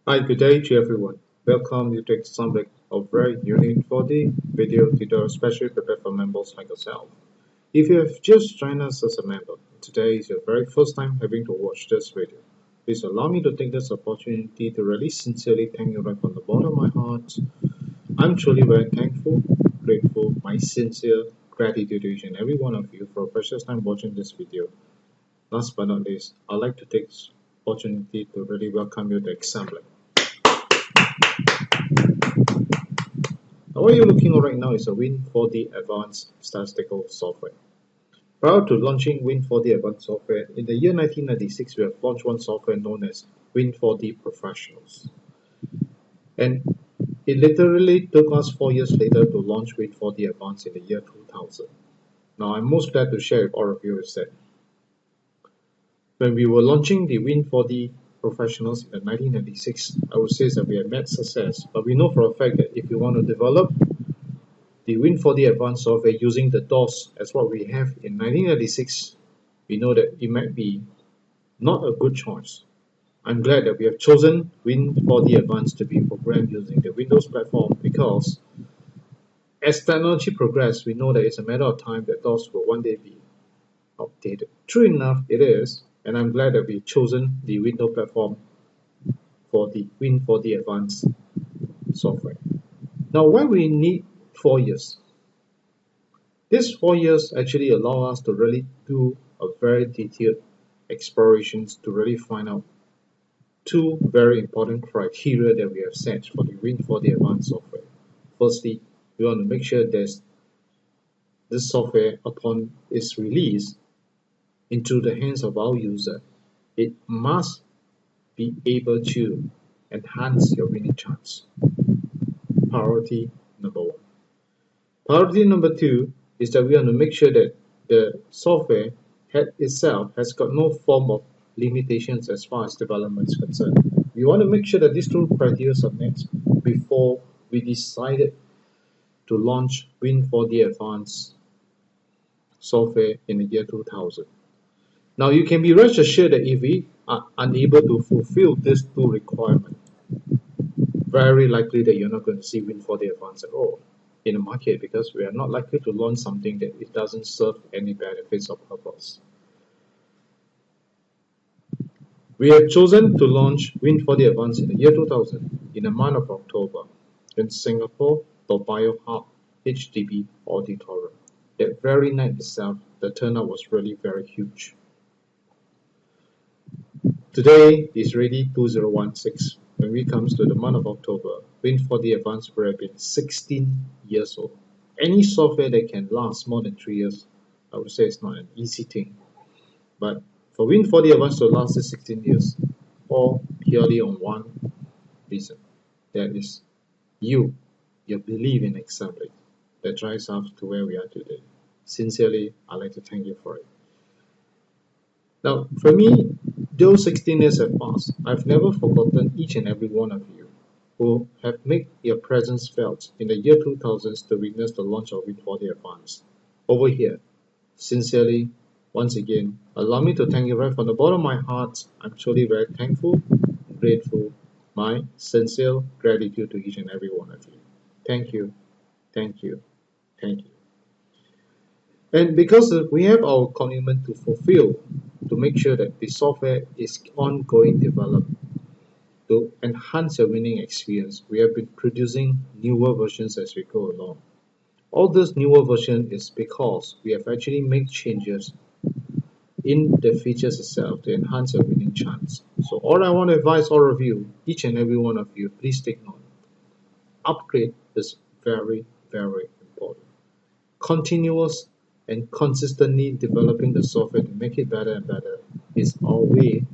Hi, good day to everyone. Welcome you to some of very unique 4D video tutorial specially prepared for members like yourself. If you have just joined us as a member, today is your very first time having to watch this video. Please allow me to take this opportunity to really sincerely thank you right from the bottom of my heart. I'm truly very thankful, grateful, my sincere gratitude to each and every one of you for a precious time watching this video. Last but not least, I'd like to take this opportunity to really welcome you to Assembly. Now, what you're looking at right now is a Win4D Advance Statistical Software. Prior to launching Win4D Advanced Software, in the year 1996, we have launched one software known as Win4D Professionals. And it literally took us 4 years later to launch Win4D Advanced in the year 2000. Now, I'm most glad to share with all of you is that when we were launching the Win4D Professionals in 1996, I would say that we had met success, but we know for a fact that if you want to develop the Win4D Advanced Software using the DOS as what we have in 1996, we know that it might be not a good choice. I'm glad that we have chosen Win4D Advanced to be programmed using the Windows platform because as technology progresses, we know that it's a matter of time that DOS will one day be outdated. True enough, it is, and I'm glad that we've chosen the Windows platform for the Win4D Advanced software. Now, why we need 4 years? These 4 years actually allow us to really do a very detailed explorations to really find out two very important criteria that we have set for the Win4D Advanced software. Firstly, we want to make sure that this software, upon its release into the hands of our user, it must be able to enhance your winning chance. Priority number one. Priority number two is that we want to make sure that the software itself has got no form of limitations as far as development is concerned. We want to make sure that these two criteria are met before we decided to launch Win4D Advanced software in the year 2000. Now you can be rest assured that if we are unable to fulfill these two requirements, very likely that you're not going to see Win4D Advanced at all in the market because we are not likely to launch something that it doesn't serve any benefits or purpose. We have chosen to launch Win4D Advance in the year 2000 in the month of October in Singapore Toa Payoh Hub HDB Auditorium. That very night itself, the turnout was really very huge. Today is already 2016. When we comes to the month of October, Win4D Advance will have been 16 years old. Any software that can last more than 3 years, I would say it's not an easy thing. But for Win4D Advance to last 16 years, all purely on one reason. That is your belief in assembly that drives us to where we are today. Sincerely, I'd like to thank you for it. Now, for me, though 16 years have passed, I've never forgotten each and every one of you who have made your presence felt in the year 2000s to witness the launch of Win4D Advance. Over here, sincerely, once again, allow me to thank you right from the bottom of my heart. I'm truly very thankful, grateful, my sincere gratitude to each and every one of you. Thank you, thank you, thank you. And because we have our commitment to fulfill, to make sure that the software is ongoing development, to enhance your winning experience, we have been producing newer versions as we go along. All this newer version is because we have actually made changes in the features itself to enhance your winning chance. So all I want to advise all of you, each and every one of you, please take note. Upgrade is very, very important. Continuous and consistently developing the software to make it better and better is our way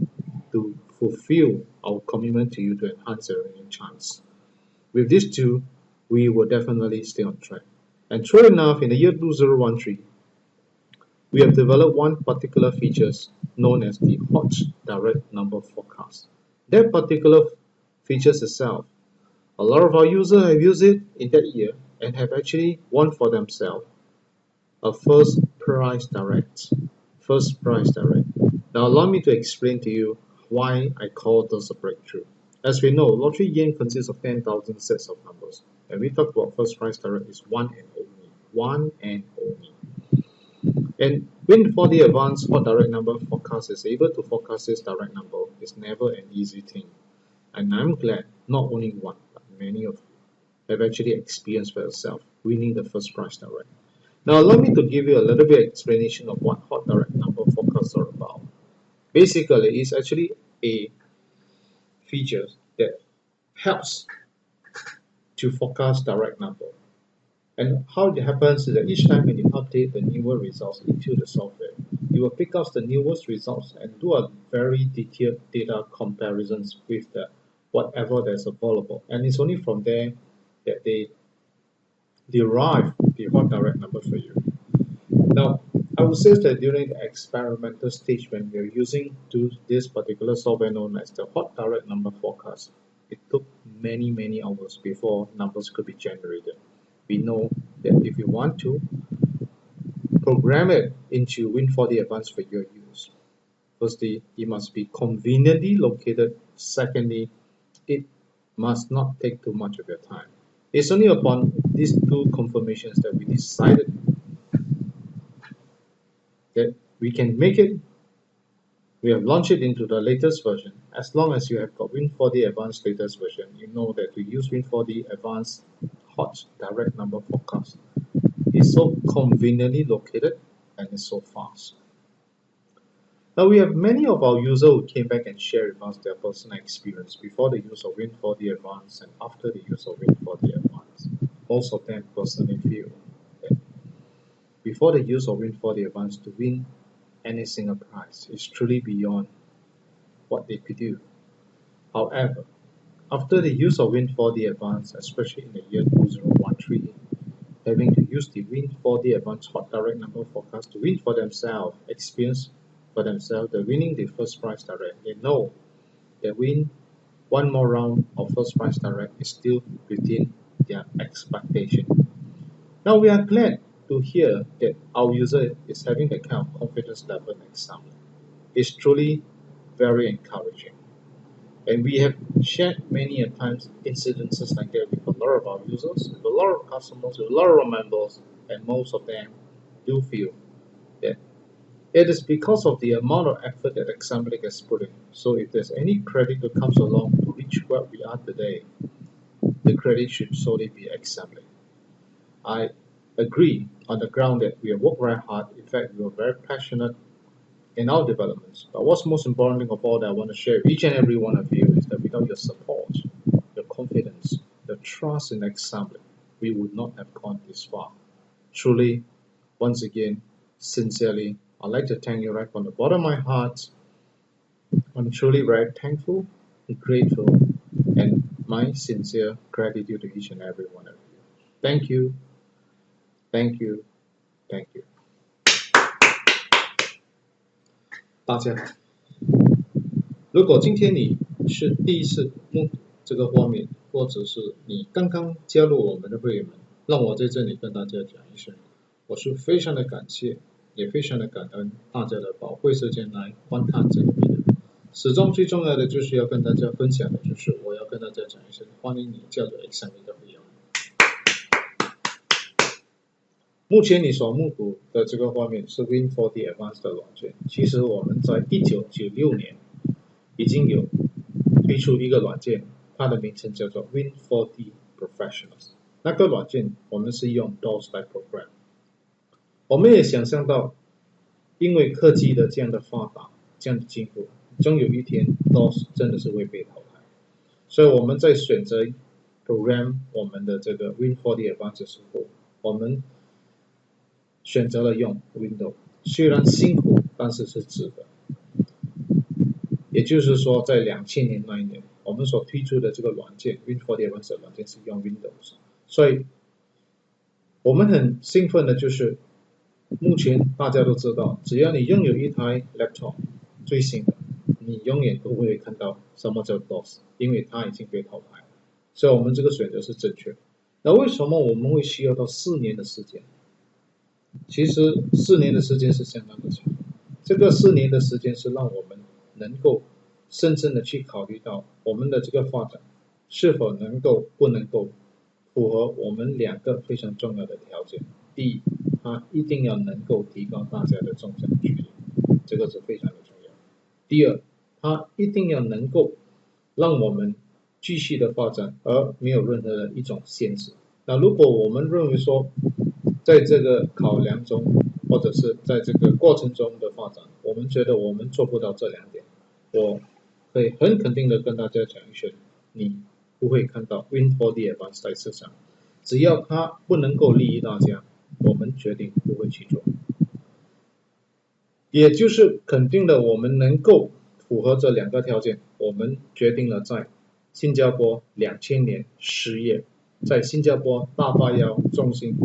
to fulfill our commitment to you to enhance your winning chance. With these two, we will definitely stay on track. And true enough, in the year 2013, we have developed one particular feature known as the hot direct number forecast. That particular feature itself, a lot of our users have used it in that year and have actually won for themselves a first price direct. First price direct. Now allow me to explain to you why I call this a breakthrough. As we know, lottery yen consists of 10,000 sets of numbers. And we talk about first prize direct is one and only. One and only. And Win4D Advance Hot Direct Number Forecast is able to forecast this direct number. It's never an easy thing. And I'm glad not only one, but many of you have actually experienced for yourself winning the first prize direct. Now allow me to give you a little bit of explanation of what hot direct number forecasts are about. Basically, it's actually a feature that helps to forecast direct number. And how it happens is that each time when you update the newer results into the software, you will pick up the newest results and do a very detailed data comparisons with the whatever that's available. And it's only from there that they derive the hot direct number for you. Now, I would say that during the experimental stage when we are using this particular software known as the hot direct number forecast, it took many hours before numbers could be generated. We know that if you want to program it into Win4D Advance for your use, firstly, it must be conveniently located. Secondly, it must not take too much of your time. It's only upon these two confirmations that we decided that we can make it. We have launched it into the latest version. As long as you have got Win4D Advanced latest version, you know that to use Win4D Advanced Hot Direct Number Forecast is so conveniently located and is so fast. Now we have many of our users who came back and shared with us their personal experience before the use of Win4D Advanced and after the use of Win4D Advanced. Most of them personally feel that before the use of Win4D Advanced to win any single prize is truly beyond what they could do. However, after the use of Win4D Advanced, especially in the year 2013, having to use the Win4D Advanced Hot Direct Number Forecast to win for themselves, experience for themselves the winning the first prize direct, they know that win one more round of first prize direct is still within their expectation. Now we are glad to hear that our user is having that kind of confidence level next time. It's truly very encouraging. And we have shared many a times incidences like that with a lot of our users, with a lot of customers, with a lot of our members, and most of them do feel that it is because of the amount of effort that Examblic has put in. So if there's any credit that comes along to reach where we are today, the credit should solely be Examblic. I agree on the ground that we have worked very hard. In fact, we were very passionate in our developments. But what's most important of all that I want to share with each and every one of you is that without your support, your confidence, your trust in Examblic, we would not have gone this far. Truly, once again, sincerely, I'd like to thank you right from the bottom of my heart. I'm truly very thankful and grateful, and my sincere gratitude to each and every one of you. Thank you, thank you, thank you. 大家好，如果今天你是第一次摸这个画面，或者是你刚刚加入我们的会员们，让我在这里跟大家讲一声，我是非常的感谢，也非常的感恩大家的宝贵时间来观看这个 video。始终最重要的就是要跟大家分享的，就是我要跟大家讲一声，欢迎你加入 Examblic 的会员。目前你所目睹的这个画面是 Win4D Advance 的软件。其实我们在1996年已经有推出一个软件，它的名称叫做 Win4D Professionals。那个软件我们是用 DOS 来 program。我们也想象到，因为科技的这样的发达，这样的进步，终有一天 DOS 真的是会被淘汰。所以我们在选择 program 我们的这个 Win4D Advance 的时候，我们选择了用 Windows， 虽然辛苦，但是是值得。也就是说，在2000年那一年，我们所推出的这个软件 Win4D Advance 的软件是用 Windows， 所以我们很兴奋的就是，目前大家都知道，只要你拥有一台 laptop 最新的，你永远都会看到什么叫 DOS， 因为它已经被淘汰了。所以我们这个选择是正确的。那为什么我们会需要到4年的时间？其实4年的时间是相当的长，这个4年的时间是让我们能够深深的去考虑到我们的这个发展是否不能够符合我们两个非常重要的条件。第一，它一定要能够提高大家的中奖几率，这个是非常的重要。第二，它一定要能够让我们继续的发展，而没有任何的一种限制。那如果我们认为说，在这个考量中，或者是在这个过程中的发展，我们觉得我们做不到这两点，我可以很肯定的跟大家讲一声，你不会看到 Win4D Advance 在市场。只要它不能够利益大家，我们决定不会去做。也就是肯定了我们能够符合这两个条件，我们决定了在新加坡2000年10月，在新加坡大巴窑中心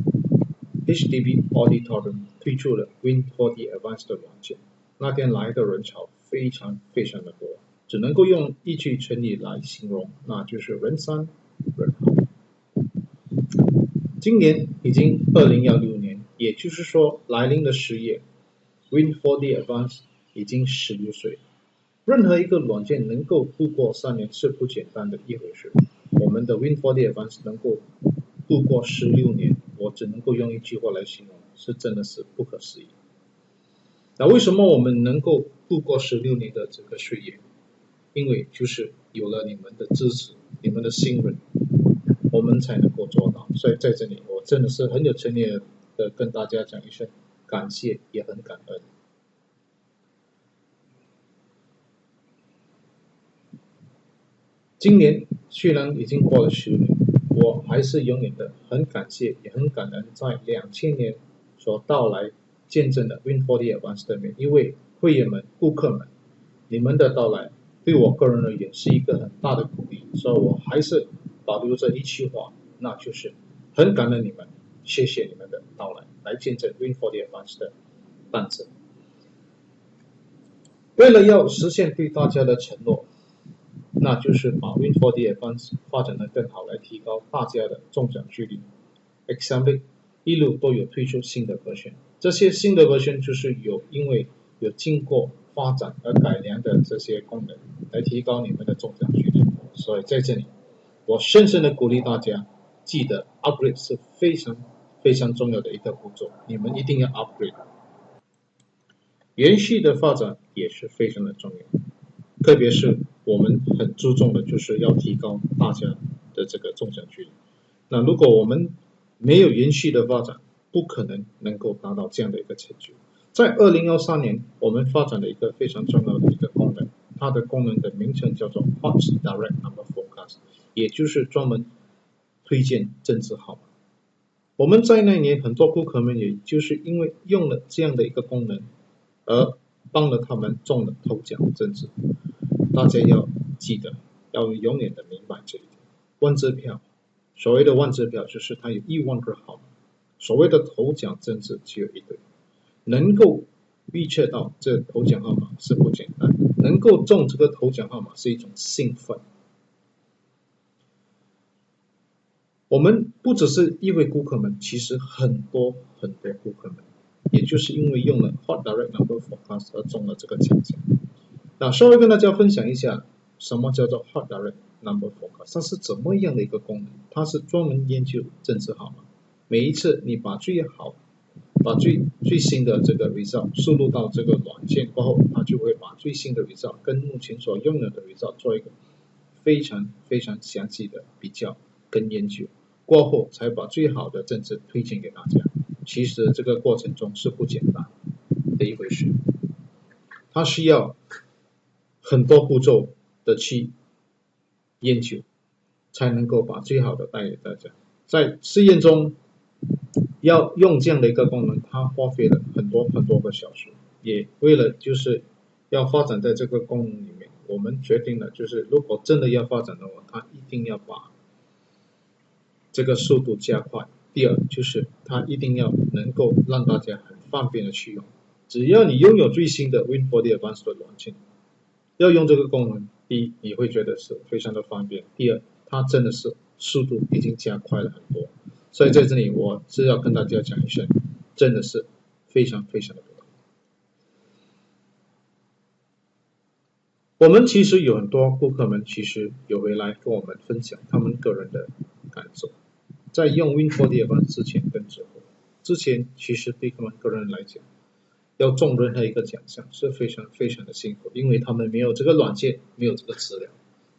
HDB Auditorium 推出了 Win4D Advance 的软件。那天来的人潮非常非常的多，只能够用一句成语来形容，那就是人山人海。今年已经2016年，也就是说来临的10月，Win4D Advance 已经16岁。任何一个软件能够度过3年是不简单的一回事。我们的 Win4D Advance 能够度过16年，我只能够用一句话来形容，是真的是不可思议。那为什么我们能够度过16年的这个岁月？因为就是有了你们的支持，你们的信任，我们才能够做到。所以在这里，我真的是很有诚意的跟大家讲一声感谢，也很感恩。今年虽然已经过了10年，我还是永远的很感谢，也很感恩在2000年所到来见证的 Win4D Advance 的每一位会员们、顾客们，你们的到来对我个人而言是一个很大的鼓励，所以我还是保留着一句话，那就是很感恩你们，谢谢你们的到来，来见证 Win4D Advance 的诞生。为了要实现对大家的承诺，那就是把 Win4D Advance 发展得更好，来提高大家的中奖几率。Example 一路都有推出新的version，这些新的version就是因为有经过发展而改良的这些功能，来提高你们的中奖几率。所以在这里，我深深的鼓励大家，记得 upgrade 是非常非常重要的一个步骤，你们一定要 upgrade。延续的发展也是非常的重要，特别是我们很注重的就是要提高大家的这个中奖几率。那如果我们没有延续的发展，不可能够达到这样的一个成就。在2013年，我们发展了一个非常重要的一个功能，它的功能的名称叫做 Hot Direct Number Forecast， 也就是专门推荐政治号码。我们在那年很多顾客们也就是因为用了这样的一个功能，而帮了他们中了头奖政治。大家要记得，要永远的明白这一点。万支票，所谓的万支票就是它有1万个号码，所谓的头奖政治只有一对。能够预测到这头奖号码是不简单，能够中这个头奖号码是一种兴奋。我们不只是一位顾客们，其实很多很多顾客们，也就是因为用了 Hot Direct Number Forecast 而中了这个奖项。那稍微跟大家分享一下，什么叫做 Hot Direct Number Forecast， 它是怎么样的一个功能？它是专门研究政治号码。每一次你把最新的这个 result 输入到这个软件过后，它就会把最新的 result 跟目前所拥有的 result 做一个非常非常详细的比较跟研究，过后才把最好的政治推荐给大家。其实这个过程中是不简单的一回事，它需要很多步骤的去研究，才能够把最好的带给大家。在试验中要用这样的一个功能，它花费了很多个小时，也为了就是要发展在这个功能里面，我们决定了就是如果真的要发展的话，它一定要把这个速度加快。第二就是它一定要能够让大家很方便的去用，只要你拥有最新的 Win4D Advance 的软件，要用这个功能，第一你会觉得是非常的方便，第二它真的是速度已经加快了很多。所以在这里我是要跟大家讲一声，真的是非常非常的不同。我们其实有很多顾客们其实有回来跟我们分享他们个人的感受，在用 Win4D Advance 之前跟之后，之前其实对他们个人来讲，要中任何一个奖项是非常非常的辛苦，因为他们没有这个软件，没有这个资料。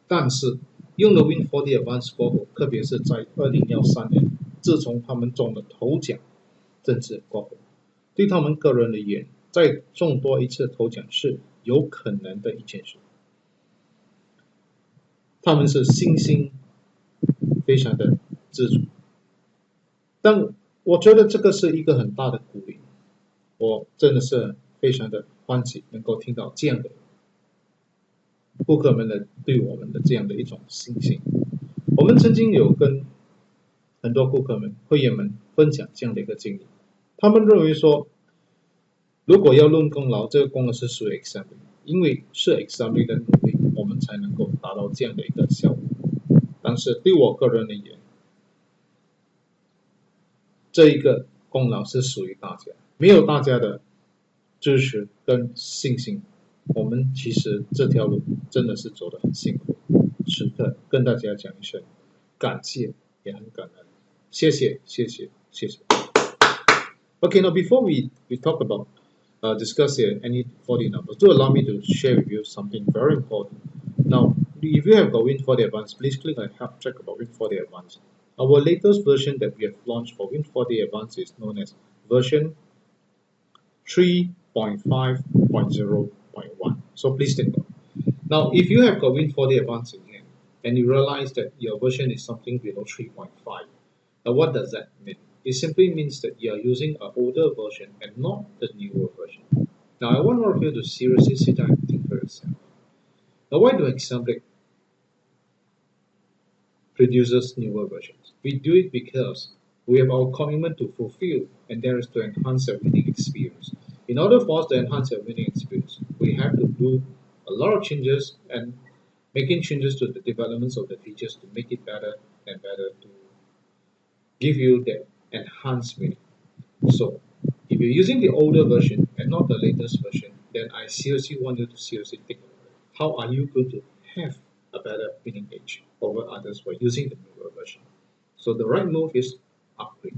但是用了 Win4D Advance 过后，特别是在2013年，自从他们中了头奖政治过后，对他们个人而言，再中多一次头奖是有可能的一件事。他们是信心非常的自主，但我觉得这个是一个很大的鼓励，我真的是非常的欢喜能够听到这样的顾客们的对我们的这样的一种信心。我们曾经有跟很多顾客们、会员们分享这样的一个经历，他们认为说，如果要论功劳，这个功劳是属于 example， 因为是 example 的努力，我们才能够达到这样的一个效果。但是对我个人而言，这一个功劳是属于大家，没有大家的支持跟信心，我们其实这条路真的是走得很辛苦。此刻跟大家讲一声感谢，也很感恩，谢谢，谢谢，谢谢。Okay, now before we talk about discuss here any 4D numbers, do allow me to share with you something very important. Now, if you have got Win4D Advance, please click on help check about Win4D Advance. Our latest version that we have launched for Win4D Advance is known as version 3.5.0.1. So please take note. Now, if you have got Win4D Advance in hand and you realize that your version is something below 3.5, now what does that mean? It simply means that you are using an older version and not the newer version. Now, I want all of you to seriously sit down and think for yourself. Now, why do Example produces newer versions? We do it because we have our commitment to fulfill, and that is to enhance our winning experience. In order for us to enhance our winning experience, we have to do a lot of changes and making changes to the developments of the features to make it better and better to give you that enhanced meaning. So, if you're using the older version and not the latest version, then I seriously want you to seriously think about it. How are you going to have a better winning edge over others by using the newer version? So the right move is upgrade.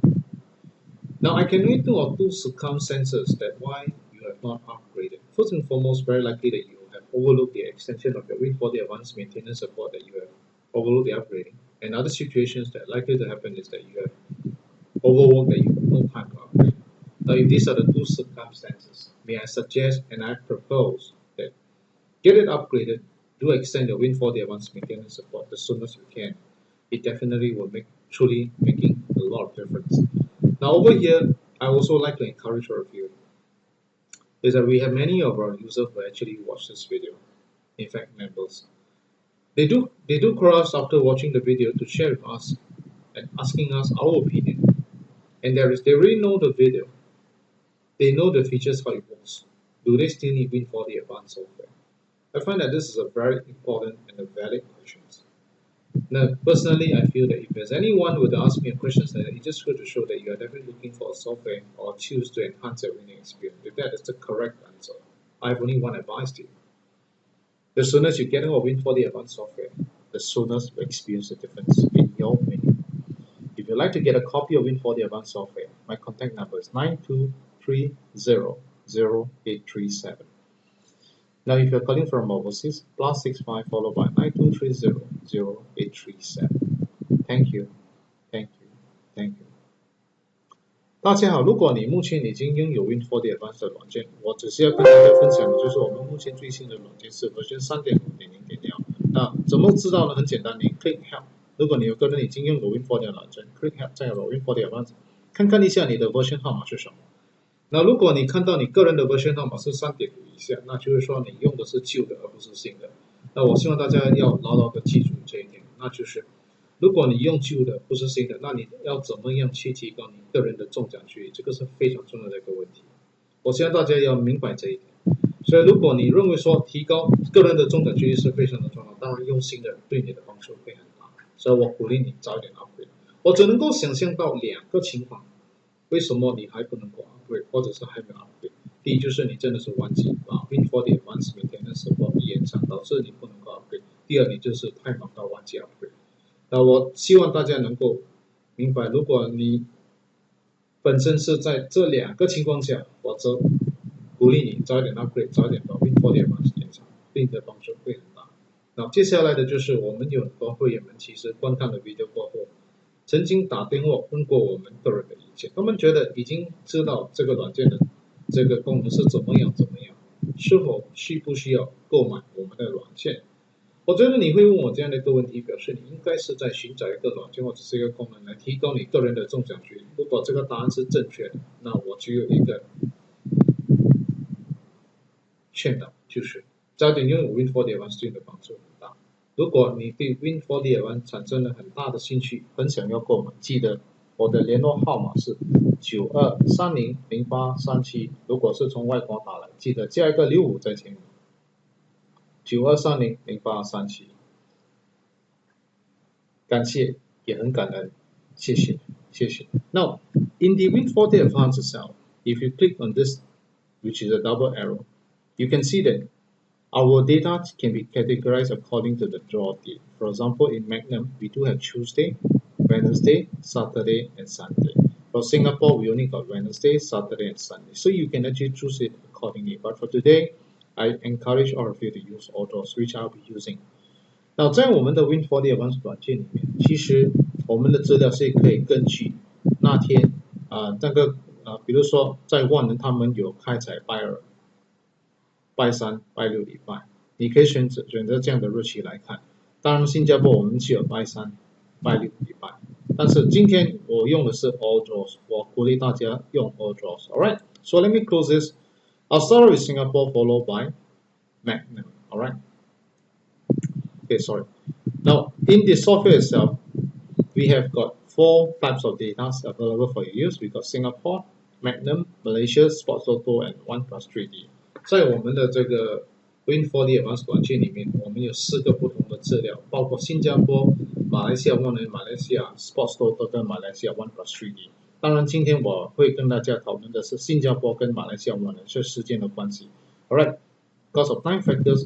Now I can read two or two circumstances that why you have not upgraded. First and foremost, very likely that you have overlooked the extension of your Win4D Advanced maintenance support, that you have overlooked the upgrading. And other situations that are likely to happen is that you have overworked, that you have no time to upgrade. Now, if these are the two circumstances, may I suggest and I propose that get it upgraded, do extend your Win4D Advanced maintenance support as soon as you can. It definitely will make truly making a lot of difference. Now over here, I also like to encourage all of you is that we have many of our users who actually watch this video. In fact, members. They do call us after watching the video to share with us and asking us our opinion. And they already know the video. They know the features, how it works. Do they still need Win4D Advance software? I find that this is a very important and a valid question. Now, personally, I feel that if there's anyone who would ask me a question, then it's just good to show that you are definitely looking for a software or choose to enhance your winning experience. If that is the correct answer, I have only one advice to you. The sooner you get our Win4D Advanced software, the sooner you experience the difference in your winning. If you'd like to get a copy of Win4D Advanced software, my contact number is 92300837. Now, if you're calling from overseas, +65 followed by 92300837. Thank you, thank you, thank you. 大家好，如果你目前已经拥有 Win4D Advance 的软件，我只是要跟大家分享的就是我们目前最新的软件是 version 3.5.0.0。那怎么知道呢？很简单，你 click help。如果你有个人已经拥有 Win4D 的软件 ，click help 再有 Win4D Advance， 看看一下你的 version 号码是什么。那如果你看到你个人的 version 号码是 3.5 以下，那就是说你用的是旧的而不是新的。那我希望大家要牢牢的记住这一点，那就是如果你用旧的不是新的，那你要怎么样去提高你个人的中奖几率？这个是非常重要的一个问题。我希望大家要明白这一点。所以如果你认为说提高个人的中奖几率是非常的重要，当然用新的对你的帮助会很大。所以我鼓励你早一点 upgrade。我只能够想象到两个情况，为什么你还不能够 upgrade， 或者是还没有 upgrade？ 第一就是你真的是忘记把 Win4D Advance maintenance support 被延长，导致你不能够 upgrade。第二，你就是太忙到忘记 upgrade。那我希望大家能够明白，如果你本身是在这两个情况下，我则鼓励你早一点 upgrade， 早一点把 Win4D Advance 延长，对你的帮助会很大。那接下来的就是我们有很多会员们其实观看了 video 过后，曾经打电话问过我们个人的意见，他们觉得已经知道这个软件的这个功能是怎么样，是否需不需要购买我们的软件？我觉得你会问我这样的一个问题，表示你应该是在寻找一个软件或者是一个功能来提高你个人的中奖几率。如果这个答案是正确的，那我只有一个劝导，就是早点拥有 Win4D Advance 对你的帮助很大。如果你对 Win4D Advance 产生了很大的兴趣，很想要购买，记得我的联络号码是92300837。如果是从外国打来，记得加一个65在前面。92300837，感谢，也很感恩，谢谢，谢谢。Now, in the Win4D Advance itself, if you click on this, which is a double arrow, you can see that our data can be categorized according to the draw date. For example, in Magnum, we do have Tuesday, Wednesday, Saturday, and Sunday. For Singapore, we only got Wednesday, Saturday, and Sunday. So you can actually choose it accordingly. But for today, I encourage all of you to use all draws, which I'll be using. 那在我们的 Win4D Advance 软件里面，其实我们的资料是可以根据那天比如说在万能他们有开采拜二、拜三、拜六礼拜，你可以选择这样的日期来看。当然，新加坡我们只有拜三、拜六礼拜，但是今天我用的是 all draws， 我鼓励大家用 all draws。Alright, so let me close this. I'll start with Singapore, followed by Magnum. Alright. Okay, sorry. Now, in the software itself, we have got 4 types of data available for your use. We got Singapore, Magnum, Malaysia, Sports Auto, and OnePlus3D. 在我们的这个 Win4D Advance 软件里面，我们有4个不同的资料，包括新加坡、马来西亚 Magnum、马来西亚 Sports Auto 跟马来西亚 OnePlus3D。当然，今天我会跟大家讨论的是新加坡跟马来西亚 Magnum， 是时间的关系。Alright, because of time factors,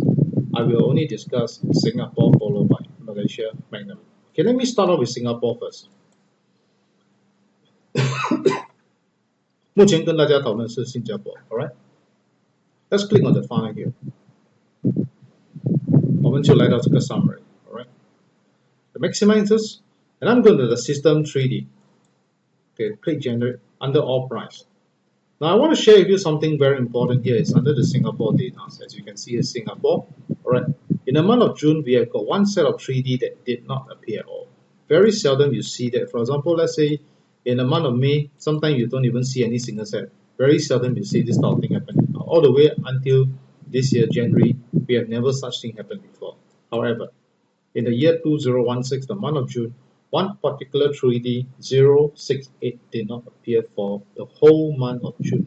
I will only discuss Singapore followed by Malaysia Magnum. Okay, let me start off with Singapore first. 目前跟大家讨论是新加坡 ，Alright? Let's click on the file here. 我们就来到这个 summary, alright? The maximizers, and I'm going to the system 3D. Okay, click generate under all price. Now I want to share with you something very important here. It's under the Singapore data. As you can see here, Singapore. Alright. In the month of June, we have got one set of 3D that did not appear at all. Very seldom you see that. For example, let's say in the month of May, sometimes you don't even see any single set. Very seldom you see this type of thing happen. All the way until this year, January, we have never such thing happened before. However, in the year 2016, the month of June, one particular 3D 068 did not appear for the whole month of June.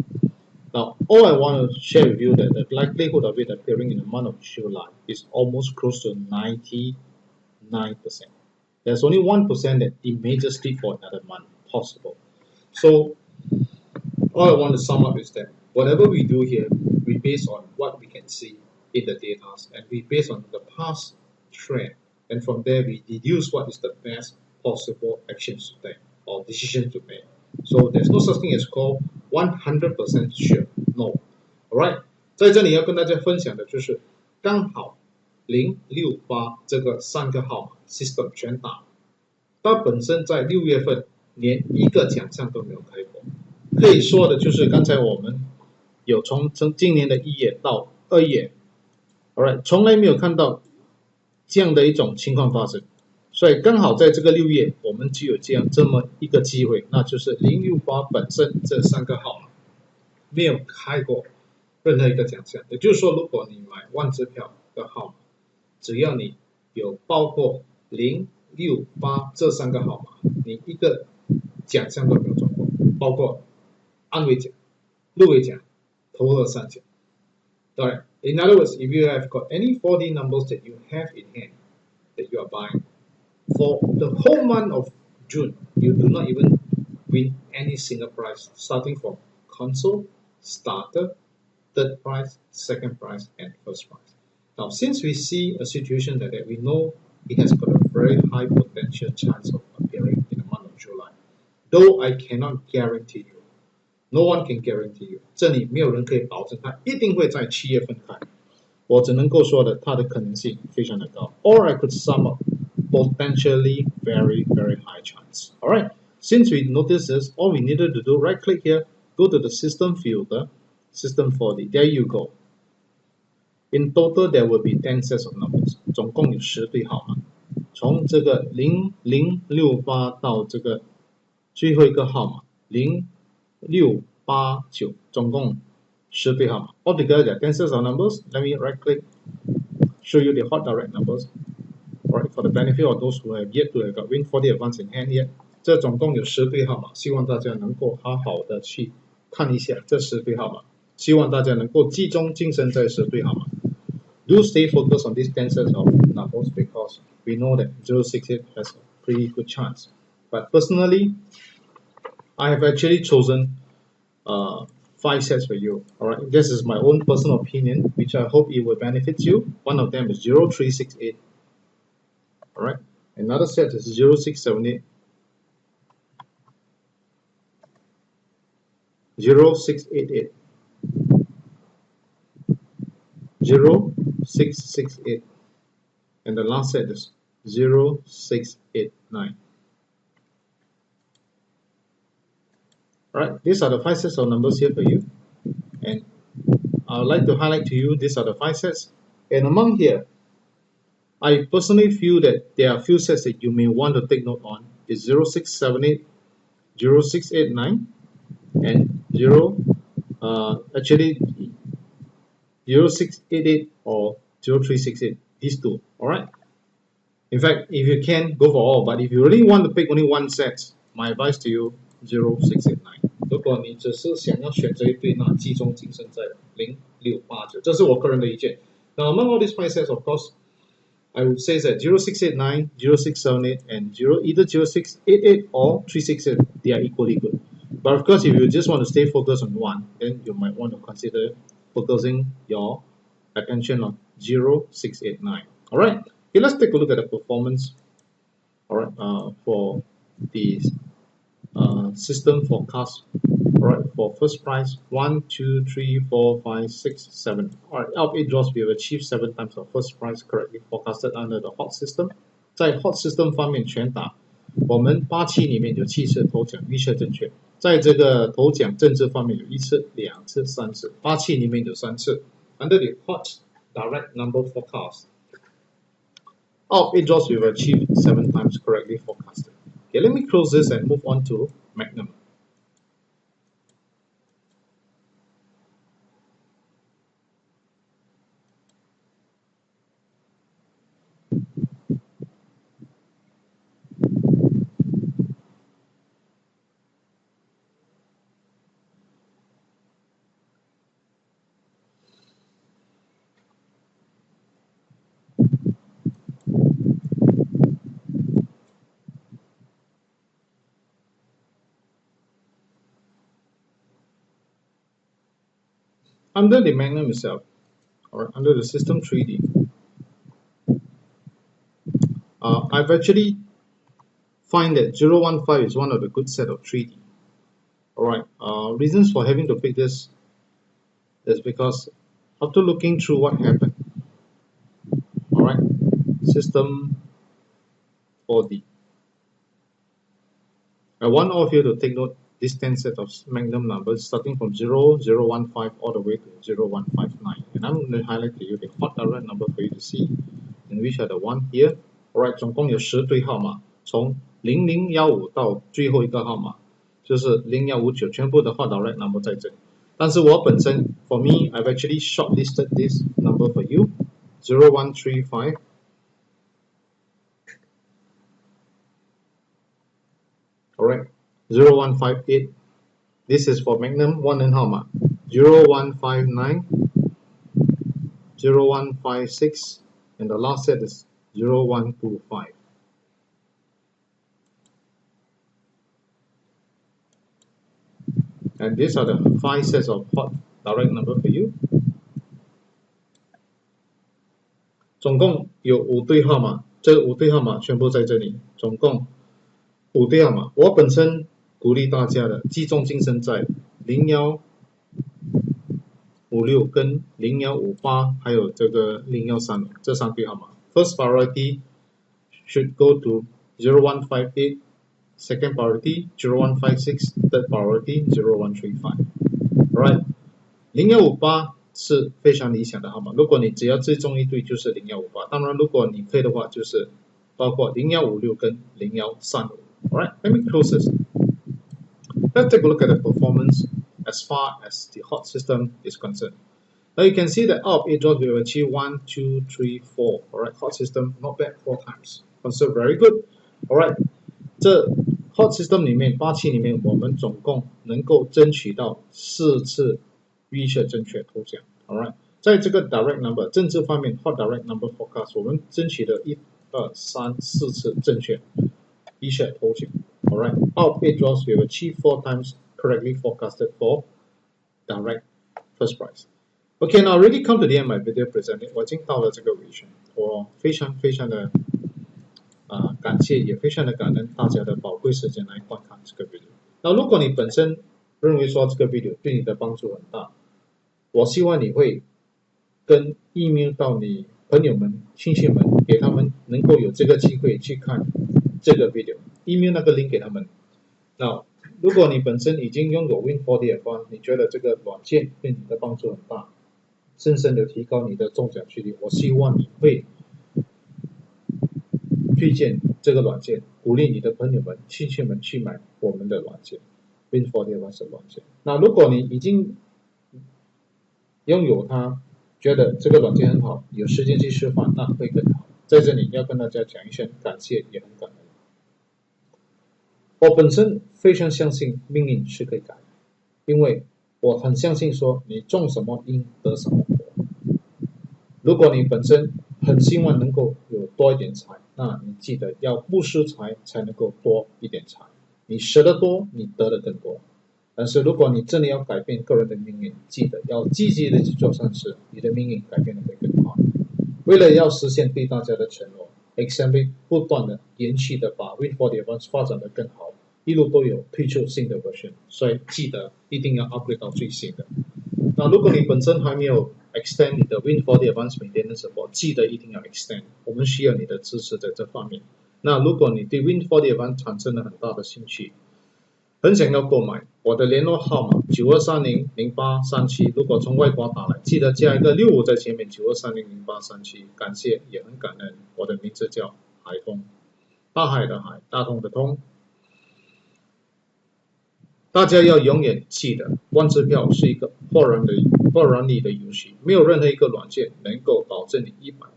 Now, all I want to share with you that the likelihood of it appearing in the month of July is almost close to 99%. There's only 1% that it may just slip for another month possible. So, all I want to sum up is that whatever we do here, we base on what we can see in the data, and we base on the past trend, and from there we deduce what is the best possible actions to take or decision to make. So there's no such thing as called 100% sure. No. Alright. 在这里要跟大家分享的就是刚好068这个3个号码 system 全打，它本身在6月份连一个奖项都没有开过。可以说的就是刚才我们有从今年的1月到2月 Alright, 从来没有看到这样的一种情况发生。所以刚好在这个6月，我们就有这么一个机会，那就是068本身这3个号码没有开过任何一个奖项。也就是说，如果你买万支票的号码，只要你有包括068这3个号码，你一个奖项都没有中过，包括安慰奖、入围奖、头二三奖。Alright, in other words, if you have got any 4D numbers that you have in hand that you are buying, for the whole month of June, you do not even win any single prize, starting from console, starter, third prize, second prize, and first prize. Now, since we see a situation like that, we know it has got a very high potential chance of appearing in the month of July. Though I cannot guarantee you, no one can guarantee you，这里没有人可以保证它一定会在7月份开。我只能够说的，它的可能性非常的高。Or I could sum up potentially very, very high chance. Alright, since we notice this, all we needed to do, right click here, go to the system filter, system 4D. There you go. In total, there will be 10 sets of numbers. 总共有10对号码。从这个0068到这个最后一个号码0689，总共10对号码。Altogether, there are 10 sets of numbers. Let me right click, show you the hot direct numbers. Alright, for the benefit of those who have yet to have got Win4D Advance in hand yet, 这总共有10对号码，希望大家能够好好的去看一下这10对号码，希望大家能够集中精神在10对号码。Do stay focused on these 10 sets of numbers because we know that 068 has a pretty good chance. But personally, I have actually chosen 5 sets for you. Alright, this is my own personal opinion, which I hope it will benefit you. One of them is 0368. Alright, another set is 0678, 0688, 0668, and the last set is 0689. Alright, these are the 5 sets of numbers here for you, and I would like to highlight to you these are the 5 sets, and among here, I personally feel that there are a few sets that you may want to take note on. Is 0678, 0689, and 0688 or 0368. These two. Alright. In fact, if you can, go for all. But if you really want to pick only one set, my advice to you, 0689. 如果你只是想要选择一对，那集中精神在0689，这是我个人的意见。Now, among all these 5 sets, of course, I would say that 0689, 0678, and either 0688 or 368, they are equally good. But of course, if you just want to stay focused on one, then you might want to consider focusing your attention on 0689. Alright, okay, let's take a look at the performance. Alright, for the system forecast. Alright, for first prize 1, 2, 3, 4, 5, 6, 7. Alright, out of 8 draws, we have achieved 7 times our first prize correctly forecasted under the hot system. 在 hot system 方面全打，我们8期里面有7次头奖预测正确。在这个头奖政治方面有1次、2次、3次，8期里面有3次。Under the hot direct number forecast, out of 8 draws, we have achieved 7 times correctly forecasted. Okay, let me close this and move on to Magnum. Under the Magnum itself, or under the system 3D, I've actually find that 015 is one of the good set of 3D. Alright, reasons for having to pick this is because after looking through what happened, alright, system 4D. I want all of you to take note this 10 set of Magnum numbers starting from 0015 all the way to 0159. And I'm going to highlight to you the hot direct number for you to see, and which are the one here. Alright, 总共有10对号码，从0015到最后一个号码就是0159，全部的 hot direct number 在这里。但是我本身 for me, I've actually shortlisted this number for you, 0135. Alright, 0158. This is for Magnum 1 人号码 0159, 0156, and the last set is 0125. And these are the 5 sets of hot direct number for you. 总共有5对号码，这5对号码全部在这里，总共5对号码。我本身鼓励大家的集中精神在0156跟0158，还有这个0135这3对号码。First priority should go to 0158, second priority 0156, third priority 0135. Alright, 0158是非常理想的号码。如果你只要最终一对就是0158，当然如果你可以的话，就是包括0156跟0135。Alright, let me close this. Let's take a look at the performance as far as the hot system is concerned. Now you can see that out of 8 draws we have achieved 1, 2, 3, 4. Alright, hot system not bad 4 times. Considered very good. Alright, 这 hot system 里面8期里面，我们总共能够争取到4次预测正确头奖。Alright， 在这个 direct number 政治方面 hot direct number forecast 我们争取了1、2、3、4次正确预测头奖。Alright, out of 8 draws we have achieved 4 times correctly forecasted for direct first prize. Okay, now already come to the end of my video presenting. 我已经到了这个尾声，我非常的感谢，也非常的感恩大家的宝贵时间来观看这个 video。那如果你本身认为说这个 video 对你的帮助很大，我希望你会跟 email 到你朋友们、亲戚们，给他们能够有这个机会去看这个 video，email 那个 link 给他们。那如果你本身已经拥有 Win4D Advance， 你觉得这个软件对你的帮助很大，深深的提高你的中奖几率，我希望你会推荐这个软件，鼓励你的朋友们、亲戚们去买我们的软件 Win4D Advance 软件。那如果你已经拥有它，觉得这个软件很好，有时间去示范，那会更好。在这里要跟大家讲一声感谢，也很感恩。我本身非常相信命运是可以改的，因为我很相信说你种什么因得什么果。如果你本身很希望能够有多一点财，那你记得要不失财才能够多一点财。你舍得多，你得的更多。但是如果你真的要改变个人的命运，记得要积极的去做善事，你的命运改变的会更好。为了要实现对大家的承诺 ，Example 不断的延续的把 Win4D Advance 发展的更好，一路都有推出新的 version， 所以记得一定要 upgrade 到最新的。那如果你本身还没有 extend 你的 Win4D Advance maintenance support， 记得一定要 extend， 我们需要你的支持在这方面。那如果你对 Win4D Advance 产生了很大的兴趣，很想要购买，我的联络号码92300837，如果从外国打来，记得加一个65在前面，92300837。感谢，也很感恩。我的名字叫海通，大海的海，大通的通。大家要永远记得，玩支票是一个豁然理的游戏，没有任何一个软件能够保证你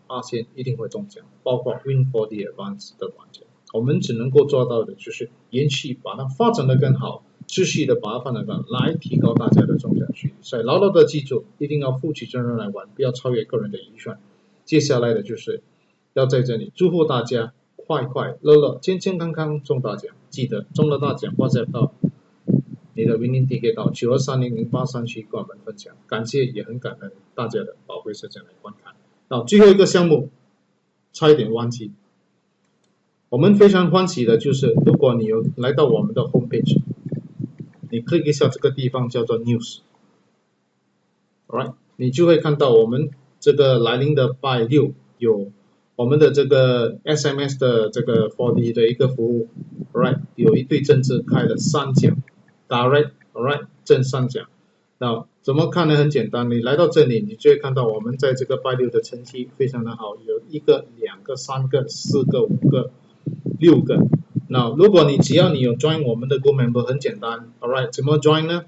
100%一定会中奖，包括 Win4D Advance 的软件。我们只能够做到的就是延续，把它发展的更好，持续的把它发展更好，来提高大家的中奖率。所以牢牢的记住，一定要负起责任来玩，不要超越个人的预算。接下来的就是要在这里祝福大家快快乐乐、健健康康中大奖。记得中了大奖 WhatsApp 到你的 winning ticket 到92300837跟我们分享。感谢，也很感恩大家的宝贵时间来观看。那最后一个项目差一点忘记，我们非常欢喜的就是，如果你有来到我们的 homepage， 你 click 一下这个地方叫做 news， alright， 你就会看到我们这个来临的拜六有我们的这个 SMS 的这个 4D 的一个服务 ，alright， 有一对正字开了3奖 ，direct， alright， 正3奖。那怎么看呢？很简单，你来到这里，你就会看到我们在这个拜六的成绩非常的好，有1个、2个、3个、4个、5个、6个。那如果只要你有 join 我们的 Go Member， 很简单 ，alright， 怎么 join 呢？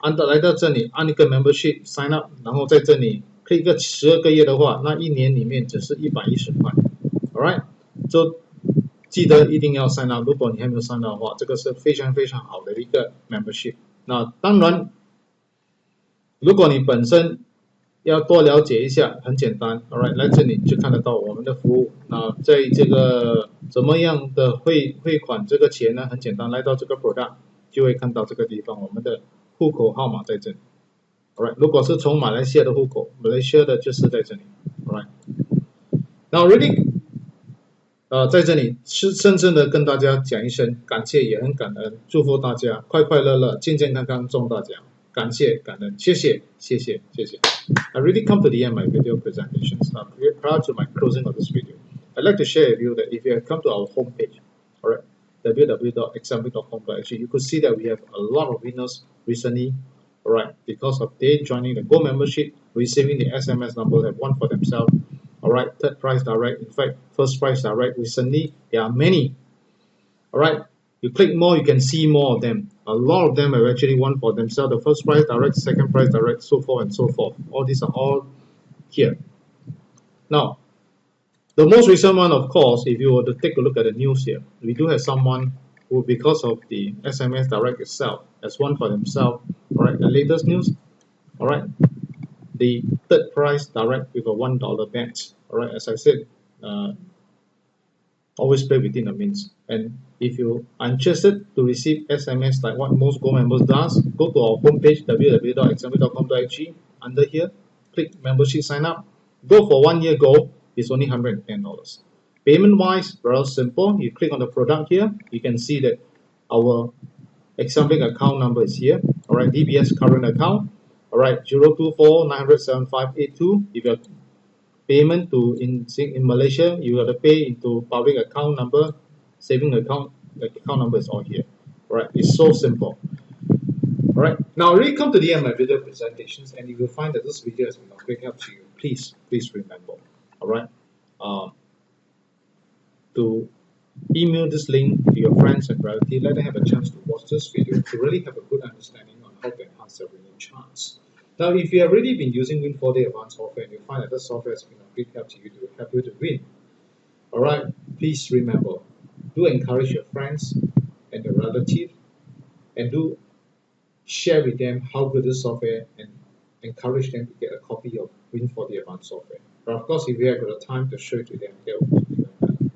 来到这里按一个 membership sign up， 然后在这里可以个12个月的话，那1年里面只是110块 ，alright， 就记得一定要 sign up。如果你还没有 sign up 的话，这个是非常非常好的一个 membership。那当然，如果你本身要多了解一下，很简单 ，alright， 来这里就看得到我们的服务。那在这个怎么样的汇款这个钱呢？很简单，来到这个 product 就会看到这个地方，我们的户口号码在这里。alright， 如果是从马来西亚的户口，马来西亚的就是在这里。alright， Now really 在这里是深深的跟大家讲一声感谢，也很感恩，祝福大家快快乐乐、健健康康中大奖，感谢感恩，谢谢谢谢谢谢。I really come to the end of my video presentations. Now, prior to my closing of this video, I'd like to share with you that if you have come to our homepage, alright, www.example.com.sg, you could see that we have a lot of winners recently, alright, because of they joining the Gold membership, receiving the SMS number, have won for themselves. Alright, third prize direct, in fact, first prize direct recently, there are many. Alright, you click more, you can see more of them. A lot of them have actually won for themselves the first prize direct, second prize direct, so forth and so forth. All these are all here. Now, the most recent one, of course, if you were to take a look at the news here, we do have someone who, because of the SMS direct itself, has won for themselves. Alright, the latest news. Alright, the third prize direct with a $1 bet. Alright, as I said, always play within the means. And if you are interested to receive SMS like what most Go members does, go to our homepage www.example.com.sg. Under here, click membership sign up. Go for 1 year Go, it's only $110. Payment wise, very simple. You click on the product here, you can see that our Example account number is here. Alright, DBS current account. Alright, 024-900-7582. If your payment to in Malaysia, you have to pay into public account number, saving account, the account number is all here. Alright, it's so simple. Alright, now I really come to the end of my video presentations, and you will find that this video has been of great help to you. Please remember, alright, to email this link to your friends and relatives. Let them have a chance to watch this video to really have a good understanding on how to enhance their winning chance. Now, if you have already been using Win4D Advance Software and you find that this software has been of great help to help you to win, alright, please remember, do encourage your friends and your relatives, and do share with them how good this software, and encourage them to get a copy of Win4D Advance Software. But of course, if you have the time to show it to them, they will be even better.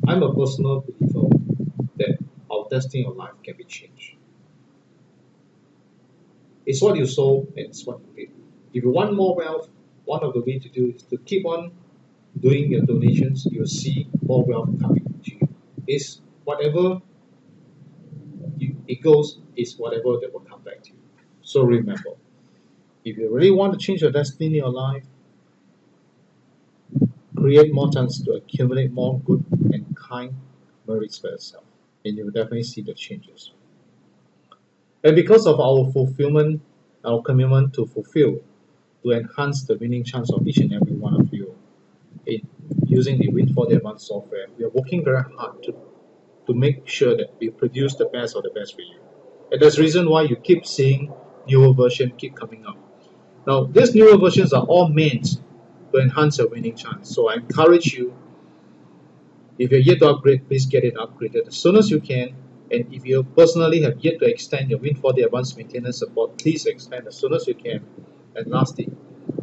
I'm a personal believer that our destiny of life can be changed. It's what you sow and it's what you reap. If you want more wealth, one of the ways to do is to keep on doing your donations. You'll see more wealth coming to you. It's whatever it goes, is whatever that will come back to you. So remember, if you really want to change your destiny in your life, create more chance to accumulate more good and kind merits for yourself, and you will definitely see the changes. And because of our fulfillment, our commitment to fulfill, to enhance the winning chance of each and every one of you in using the Win4D Advance software, we are working very hard to make sure that we produce the best of the best for you. And that's the reason why you keep seeing newer versions keep coming up. Now, these newer versions are all meant to enhance your winning chance. So I encourage you, if you're yet to upgrade, please get it upgraded as soon as you can. And if you personally have yet to extend your Win4D Advanced maintenance support, please extend as soon as you can. And lastly,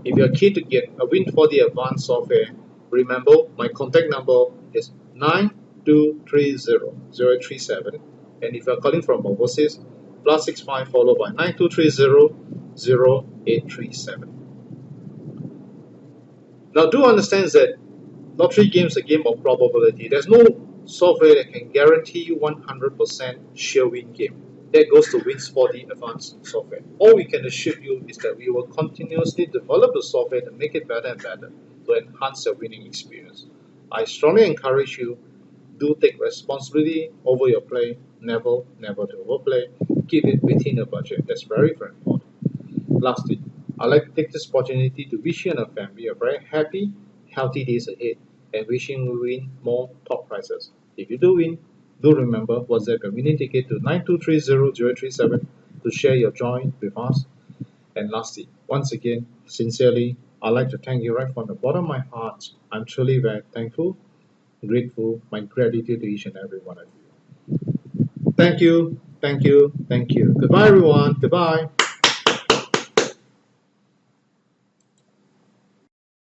if you're keen to get a Win4D Advanced software, remember my contact number is 9230-037. And if you're calling from overseas, +65 followed by 9230-0837. Now do understand that lottery game is a game of probability. There's no software that can guarantee you 100% sure win game. That goes to Win4D Advanced Software. All we can assure you is that we will continuously develop the software to make it better and better to enhance your winning experience. I strongly encourage you, do take responsibility over your play. Never to overplay. Keep it within your budget. That's very important. Lastly, I'd like to take this opportunity to wish you and your family a very happy, healthy days ahead, and wishing you win more top prizes. If you do win, do remember WhatsApp your winning ticket to 9230-037 to share your joy with us. And lastly, once again, sincerely, I'd like to thank you right from the bottom of my heart. I'm truly very thankful, grateful, my gratitude to each and every one of you. Thank you. Goodbye, everyone. Goodbye.